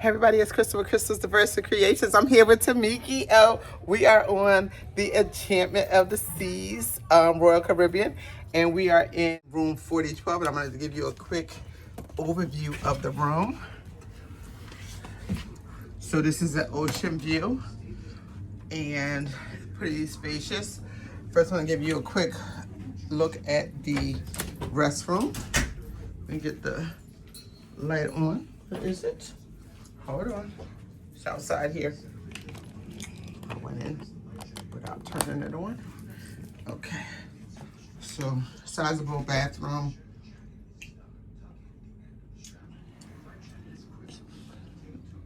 Hey everybody, it's Crystal with Crystal's Diversity Creations. I'm here with Tamiki. We are on the Enchantment of the Seas, Royal Caribbean, and we are in room 4012, and I'm going to give you a quick overview of the room. So this is an ocean view, and pretty spacious. First, I'm going to give you a quick look at the restroom. Let me get the light on. What is it? Hold on. It's outside here. I went in without turning it on. Okay. So, sizable bathroom.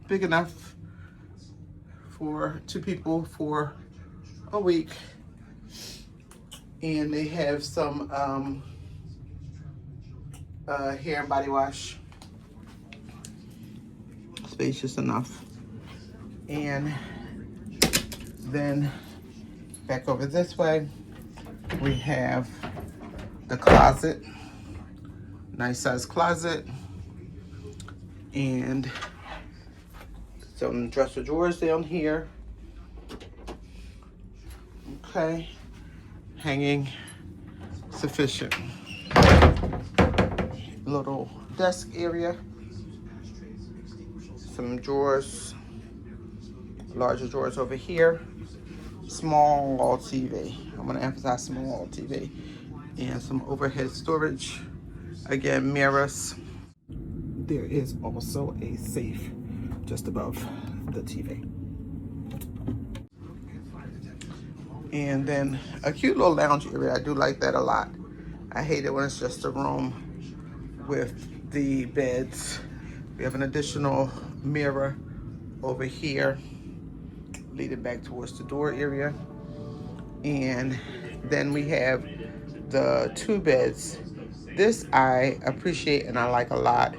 Big enough for 2 people for a week. And they have some hair and body wash. Spacious enough. And then back over this way, we have the closet. Nice size closet. And some dresser drawers down here. Okay. Hanging sufficient. Little desk area. Some drawers, larger drawers over here. Small wall TV. I'm going to emphasize small wall TV. And some overhead storage. Again, mirrors. There is also a safe just above the TV. And then a cute little lounge area. I do like that a lot. I hate it when it's just a room with the beds. We have an additional mirror over here leading back towards the door area, and then we have the 2 beds. This I appreciate and I like a lot.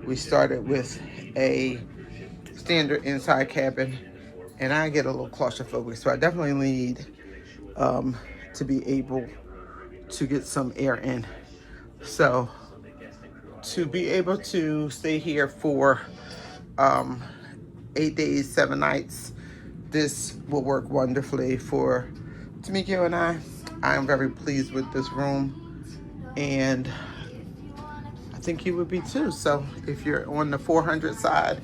We started with a standard inside cabin, and I get a little claustrophobic, so I definitely need to be able to get some air in. So to be able to stay here for 8 days, 7 nights, this will work wonderfully for Tamiko and I. I am very pleased with this room, and I think you would be too. So if you're on the 400 side,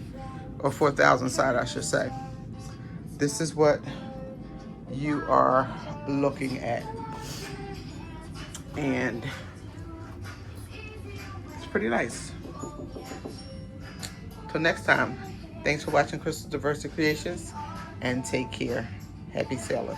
or 4,000 side, I should say, this is what you are looking at. And it's pretty nice. Till next time, thanks for watching Crystal's Diversity Creations, and take care. Happy sailing.